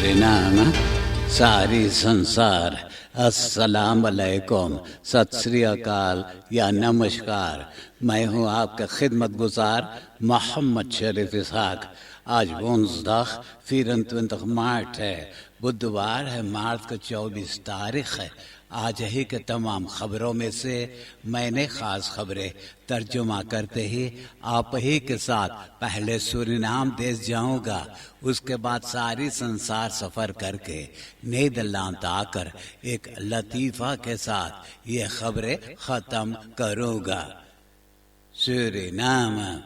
Suriname सारी संसार अस्सलाम अलैकुम, सत श्री अकाल या नमस्कार। मैं हूँ आपका खिदमत गुजार मोहम्मद शरीफ इसहाक। आज 24 मार्च है, बुधवार है। मार्च का 24 तारीख है। आज ही के तमाम खबरों में से मैंने ख़ास खबरें तर्जुमा करते ही आप ही के साथ पहले सूरीनाम देश जाऊंगा, उसके बाद सारी संसार सफ़र करके नीदरलैंड आकर एक लतीफ़ा के साथ ये खबरें ख़त्म करूंगा। सूरीनाम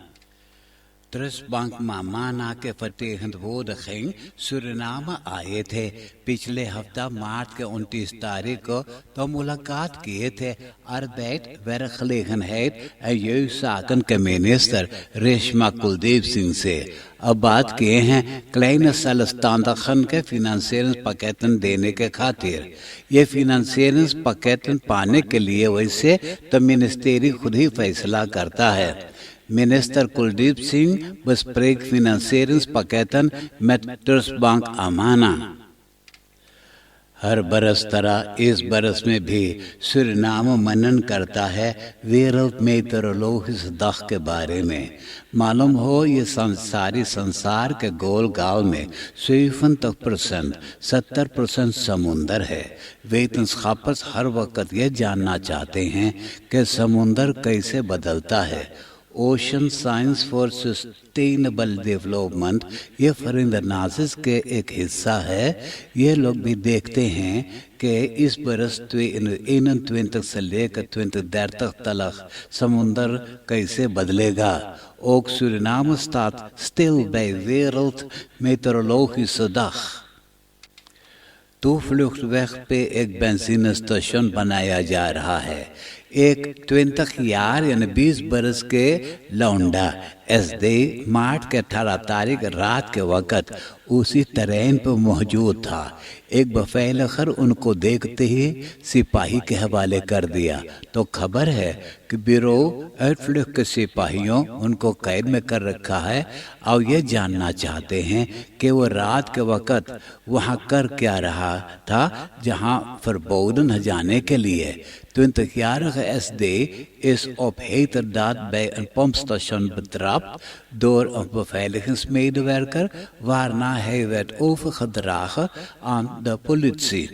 Terugbank Mamana के vertegenwoordiging सूरीनाम आए थे। पिछले हफ्ता मार्च के 29 तारीख को तो मुलाकात किए थे arbeid, werkgelegenheid en jeugdzaken के मिनिस्टर रेशमा कुलदीप सिंह से। अब बात किए हैं kleine zelfstandigen के financieringspakketten देने के खातिर। ये financieringspakketten पाने के लिए वैसे तो मिनिस्ट्री खुद ही फैसला करता है। Minister Kuldeep Singh bespreekt financieringspakketten met Terugbank Amana। हर बरस तरह इस बरस में भी सूरीनाम मनन करता है wereldmeteorologische dag के बारे में। मालूम हो ये सारी संसार के गोल गाल में 70% समुंदर है। wetenschappers हर वक्त ये जानना चाहते हैं कि समुंदर कैसे बदलता है। Ocean science for sustainable development ये फरिंदनाजिस के एक हिस्सा है। ये लोग भी देखते हैं कि इस बरस 21 से लेकर 2030 तक समुंदर कैसे बदलेगा। Ook Suriname staat stil bij Wereldmeteorologische Dag। toevluchtweg पे एक बेंजीन स्टेशन बनाया जा रहा है। एक 20 यानी 20 बरस के लौंडा SD मार्च के 18 तारीख रात के वक़्त उसी ट्रेन पर मौजूद था। एक बफैलखर उनको देखते ही सिपाही के हवाले कर दिया तो खबर है कि ब्यूरो एटफ्लिक के सिपाहियों उनको कैद में कर रखा है और ये जानना चाहते हैं कि वो रात के वक़्त वहाँ कर क्या रहा था जहाँ verboden जाने के लिए। 20-jarige SD is op heterdaad bij een pompstation betrapt door een beveiligingsmedewerker, waarna hij werd overgedragen aan de politie।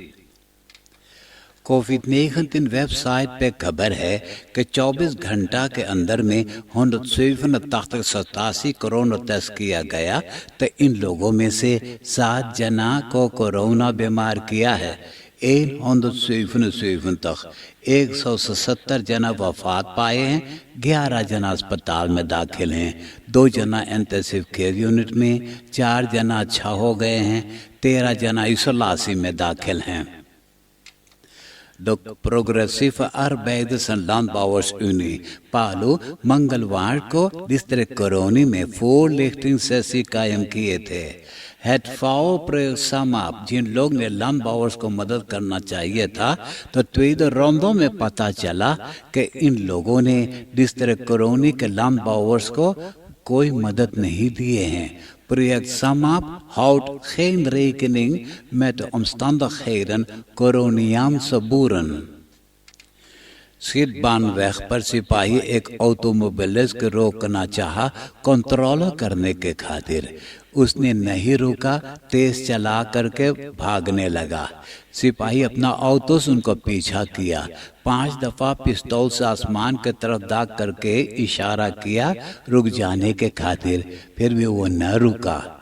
Covid website पे खबर है कि 24 घंटा के अंदर में 187 कोरोना टेस्ट किया गया तो इन लोगों में से 7 जना को कोरोना बीमार किया है। 177 जना वफात पाए हैं, 11 जना अस्पताल में दाखिल हैं, 2 जना इंटेंसिव केयर यूनिट में, 4 जना अच्छा हो गए हैं, 13 जना इsolatie में दाखिल हैं। De Progressieve Arbeiders en Landbouwersunie पालू मंगलवार को डिस्ट्रिक्ट करोनी में voorlichting सेसी कायम किए थे। हेड फाओ प्रयोग जिन लोग ने लैंडबावर्स को मदद करना चाहिए था तो tweede ronde में पता चला कि इन लोगों ने डिस्ट्रिक्ट करोनी के लैंडबावर्स को कोई मदद नहीं दिए हैं। Project SAMAP houdt geen rekening met de omstandigheden Coroniaanse boeren। Schietbaanweg पर सिपाही एक ऑटोमोबिलिस्ट को रोकना चाहा कंट्रोल करने के खातिर। उसने नहीं रुका, तेज चला करके भागने लगा। सिपाही अपना ऑटो से उनको पीछा किया। 5 दफा पिस्तौल से आसमान की तरफ दाग करके इशारा किया रुक जाने के खातिर, फिर भी वो न रुका।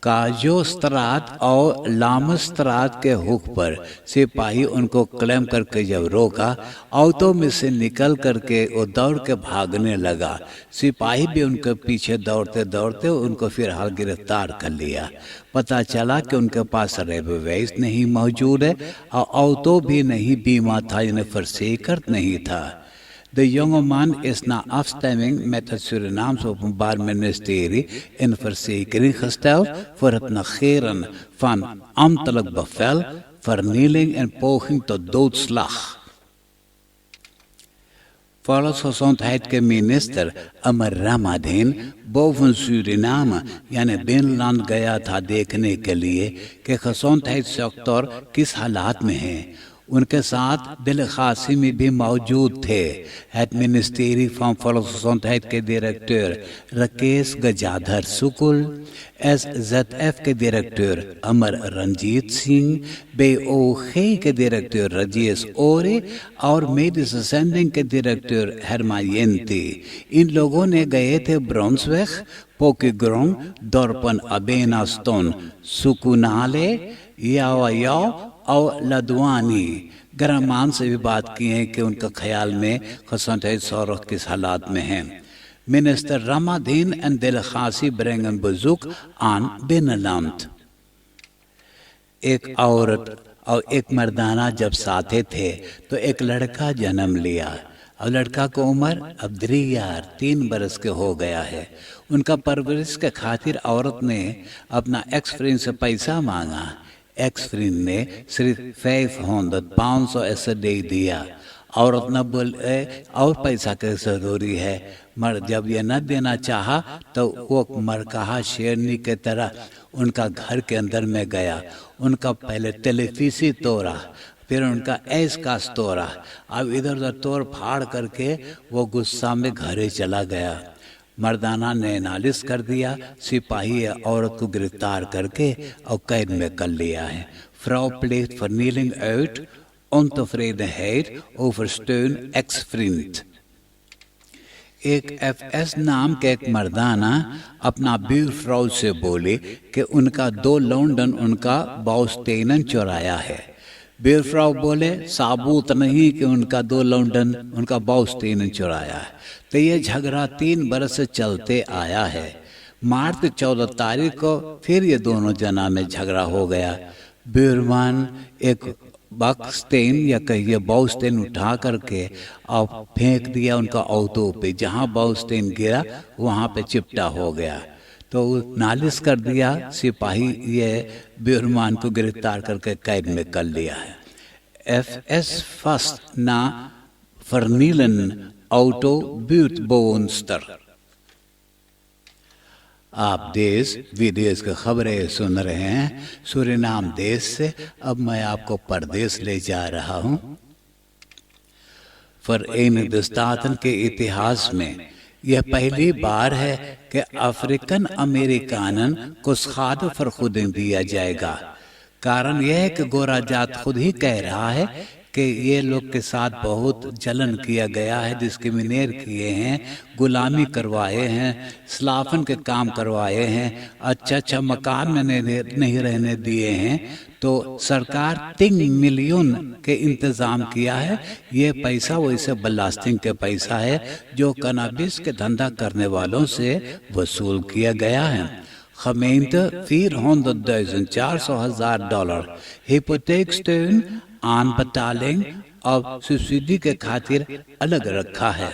काजो स्त्रात और लामस्त्रात के हुक पर सिपाही उनको क्लेम करके जब रोका, ऑटो में से निकल करके वो दौड़ के भागने लगा। सिपाही भी उनके पीछे दौड़ते दौड़ते उनको फिर हाल गिरफ्तार कर लिया। पता चला कि उनके पास रेबवेज नहीं मौजूद है और ऑटो भी नहीं बीमा था, यानी verzekerd नहीं था। De jonge man is na afstemming met het Surinaams Openbaar Ministerie in verzekering gesteld voor het negeren van ambtelijk bevel, vernieling en poging tot doodslag। Volksgezondheid के मिनिस्टर अमर रामाधीन बोवन सूरिनाम यानी फिनलैंड गया था देखने के लिए कि gezondheid सेक्टर किस हालात में है। उनके साथ दिल खासिमी भी मौजूद थे। Het ministerie van Volksgezondheid के डायरेक्टर राकेश गजाधर शुक्ल, SZF के डायरेक्टर अमर रंजीत सिंह, BOG के डायरेक्टर राजेश ओरे और मेडिसिन सेंडिंग के डायरेक्टर हरमायंती। इन लोगों ने गए थे ब्राउन्सविक, पोकेग्रोंग, डोर्पन अबेनास्टोन, सुकुनाले, यावायाव और लदवानी। ग्रामान से भी बात की है कि उनका ख्याल में gezondheid zorg किस हालात में है। Minister Ramadhin en delegatie brengen bezoek aan binnenland। एक औरत और एक मर्दाना जब साथे थे तो एक लड़का जन्म लिया और लड़का को उम्र अब 3 बरस के हो गया है। उनका परवरिश के खातिर औरत ने अपना एक्स फ्रेंड से पैसा मांगा। एक्स फ्रेंड ने सिर्फ 500 ऐसे दे दिया। औरत न बोले और पैसा के ज़रूरी है। मर जब ये न देना चाहा तो वो मरकहा शेरनी के तरह उनका घर के अंदर में गया। उनका पहले टेलीफिसी तोड़ा, फिर उनका ऐस का तोड़ा। अब इधर उधर तोड़ फाड़ करके वो गुस्सा में घरे चला गया। मर्दाना ने नालिश कर दिया। सिपाही औरत को गिरफ्तार करके और कैद में कर लिया है। Vrouw pleegt vernieling uit, ontevredenheid over steun ex-vriend। एक FS नाम के एक मर्दाना अपना buurvrouw से बोले कि उनका 2 लौंडन उनका बाउस्टेनन चुराया है। buurvrouw बोले साबूत नहीं कि उनका 2 लौंडन उनका बाउस्टेनन चुराया है। तो ये झगड़ा 3 बरस से चलते आया है। मार्च 14 तारीख को फिर ये दोनों जना में झगड़ा हो गया। बुरमान एक बक्सटेन या कहिए बाउस्टेन उठा करके और फेंक दिया उनका ऑटो पे। जहाँ बाउस्टेन गिरा वहाँ पे चिपटा हो गया। तो नालिश कर दिया। सिपाही ये बुरमान को गिरफ्तार करके कैद में कर लिया है। FS फर्स्ट ना फर्नीलन ऑटो बुटबोन्स्टर। आप देश विदेश की खबरें सुन रहे हैं सूरीनाम देश से। अब मैं आपको परदेश ले जा रहा हूं। Verenigde Staten के इतिहास में यह पहली बार है कि अफ्रीकन अमेरिकानन को खाद फरखुदिन दिया जाएगा। कारण यह है कि गोरा जात खुद ही कह रहा है कि ये लोग के साथ बहुत जलन किया गया है, डिस्क्रिमिनेट किए हैं, गुलामी करवाए हैं, स्लाफन के काम करवाए हैं, अच्छा मकान में नहीं रहने दिए हैं। तो सरकार 3 मिलियन के इंतज़ाम किया है। ये पैसा वैसे बलास्टिंग के पैसा है जो कनाबिस के धंधा करने वालों से वसूल किया गया है। gemeente $400,000 hypotheeksteun aanbetaling और सब्सिडी के खातिर अलग रखा है।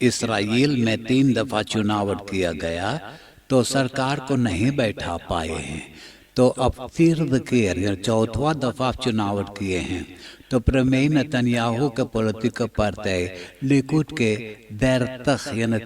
इसराइल में 3 दफा चुनाव किया गया तो सरकार को नहीं बैठा पाए हैं। तो अब 4वां दफा चुनाव किए हैं। तो प्रमेय नेतन्याहू के पॉलिटिकल पार्टी लिकुड के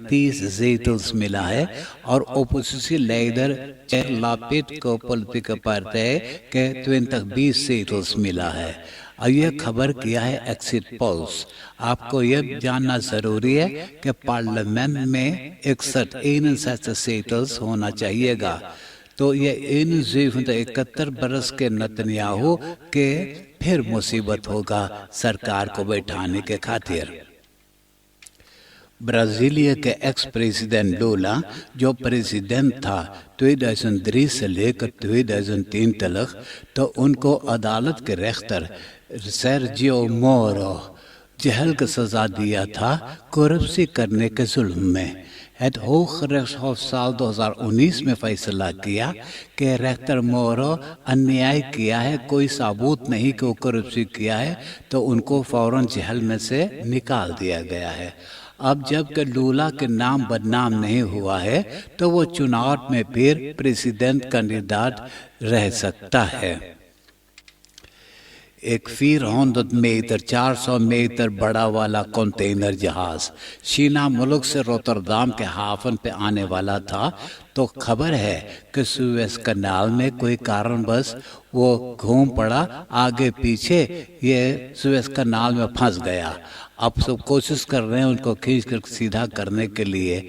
30 zetels मिला है और ओपोजिशन लीडर याइर लपिड को पॉलिटिकल पार्टी के 20 zetels मिला है। और यह खबर किया है एक्सिट पोल्स। आपको यह जानना जरूरी है कि पार्लियामेंट में 61 zetels होना चाहिएगा। तो ये 71 बरस के नेतन्याहू के फिर मुसीबत होगा सरकार को बैठाने के खातिर। ब्राजीलिया के एक्स प्रेसिडेंट लूला जो प्रेसिडेंट था 2003 से लेकर 2003 तक, तो उनको अदालत के रेख्तर सर्जियो मोरो जेल की सजा दिया था करप्सी करने के जुल्म में। Het Hooggerechtshof साल 2019 में फैसला किया कि रेख्तर मोरो अन्याय किया है, कोई सबूत नहीं कि वो करप्सी किया है, तो उनको फौरन जेल में से निकाल दिया गया है। अब जबकि लूला के नाम बदनाम नहीं हुआ है तो वो चुनाव में फिर प्रेसिडेंट कैंडिडेट रह सकता है। एक 400 मीटर 400 मीटर बड़ा वाला कंटेनर जहाज शीना मुल्क से रोतरदाम के हाफन पे आने वाला था, तो खबर है कि सुएज कनाल में कोई कारणवश वो घूम पड़ा आगे पीछे, ये सुएज कनाल में फंस गया। अब सब कोशिश कर रहे हैं उनको खींच कर सीधा करने के लिए।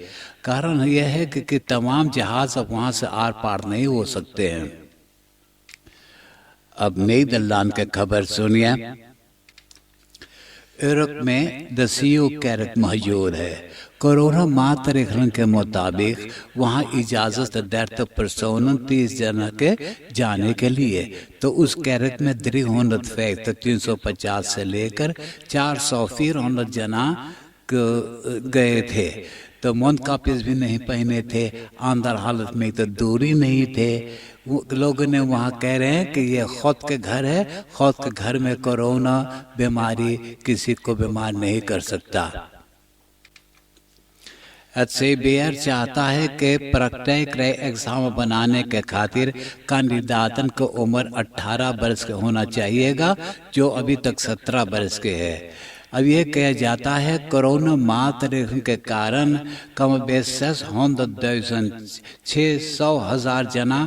कारण यह है कि तमाम जहाज अब वहाँ से आर पार नहीं हो सकते हैं। अब नीदरलैंड की खबर सुनिए। यूरोप में दसियों कैरेट मौजूद है। कोरोना मातृघन के मुताबिक वहाँ इजाज़त दर्द पर्सोनन 30 जना के जाने के लिए, तो उस कैरेट में 300 फैक्ट 350 से लेकर 400 जना गए थे। तो मुंह कापिस भी नहीं पहने थे, अंदर हालत में तो दूरी नहीं थे। लोगों ने वहाँ कह रहे हैं कि ये खुद के घर है, खुद के घर में कोरोना बीमारी किसी को बीमार नहीं कर सकता। HCBR चाहता है कि प्रैक्टिकल एग्जाम बनाने के खातिर कैंडिडेटन को उम्र 18 बरस के होना चाहिएगा, जो अभी तक 17 बरस के है। अब ये कहा जाता है कोरोना मातृघन के कारण कम बेश 600,000 जना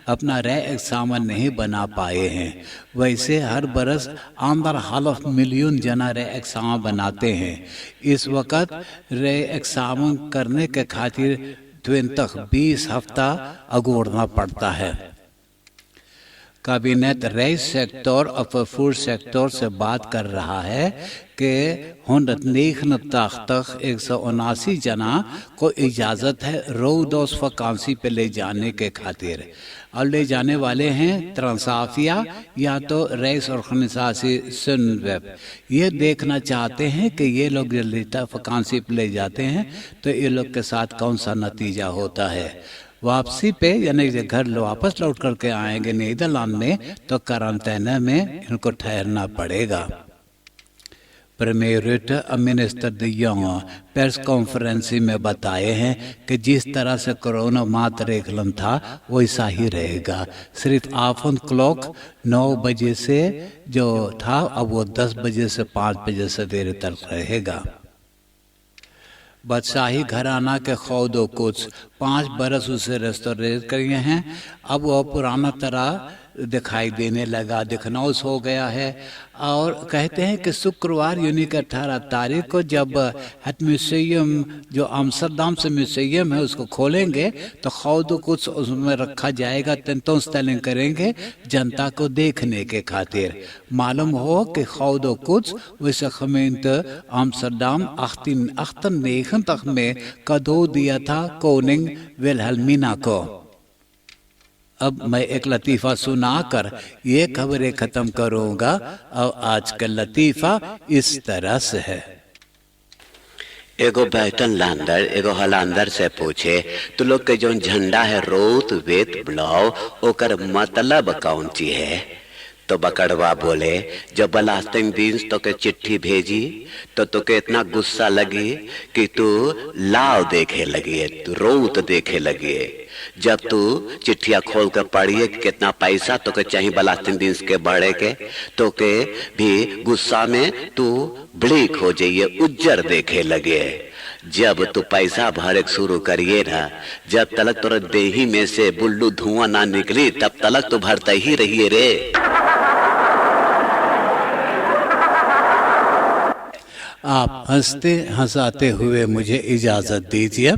अपना एग्जाम नहीं बना पाए हैं। वैसे हर बरस अंदर हालत मिलियन जना एग्जाम बनाते हैं। इस वक्त एग्जाम करने के खातिर तक 20 हफ्ता अगोड़ना पड़ता है। कैबिनेट रेस सेक्टर और फूड सेक्टर से बात कर रहा है कि 109 तक 179 जना को इजाज़त है रोडोस वकांसी पे ले जाने के खातिर, और ले जाने वाले हैं ट्रांसाफिया या तो रेस और खनिसासी सुनवेब। ये देखना चाहते हैं कि ये लोग लेटा वकांसी पे ले जाते हैं तो ये लोग के साथ कौन सा नतीजा होता है। वापसी पे यानी घर वापस लौट करके आएंगे नीदरलैंड में, तो क्वारंटाइन में इनको ठहरना पड़ेगा। Premier Rutte minister de Jong press conference में बताए हैं कि जिस तरह से कोरोना मातृघन था वैसा ही रहेगा। सिर्फ आफ्टरनून क्लॉक 9 बजे से जो था अब वो 10 बजे से 5 बजे से देर तक रहेगा। बादशाही घराना के खौदो कुछ 5 बरस उसे रेस्टोरेट किए हैं, अब वो पुराना तरह दिखाई देने लगा, दिखनौस हो गया है। और कहते हैं कि शुक्रवार यानी कि 18 तारीख को जब हट म्यूजियम जो आम्स्टरडम से म्यूजियम है उसको खोलेंगे तो खौद कुछ उसमें रखा जाएगा, टेंटोंस्टेलिंग करेंगे जनता को देखने के खातिर। मालूम हो कि खौद कुछ वैसे खमेंट आम्स्टरडम 1889 में कदो दिया था कोनिंग विल्हेल्मिना को। अब मैं एक लतीफ़ा सुनाकर ये खबरें ख़त्म करूँगा और आज का लतीफ़ा इस तरह से है। एगो बैटनलैंडर एगो हॉलैंडर से पूछे तो लोग के जो झंडा है रोत वेत ब्लाउ ओकर मतलब कौन ची है। तो बकड़वा बोले जब बलास्टिंग दिन तो के चिट्ठी भेजी तो के इतना गुस्सा लगी कि तू लाव देखे लगी, तू रोत देखे लगी। जब तू चिट्ठिया खोल कर पढ़िए कितना पैसा तो के चाहिए बलास्टिंग दिन के बढ़े के, तो के भी गुस्सा में तू ब्लीक हो जाइए, उज्जर देखे लगे। जब तू पैसा भरे शुरू करिए ना, जब तलक तोरा देही में से बुल्लू धुआं ना निकली तब तलक तो भरता ही रहिए रे। आप हंसते हंसाते हुए मुझे इजाजत दीजिए।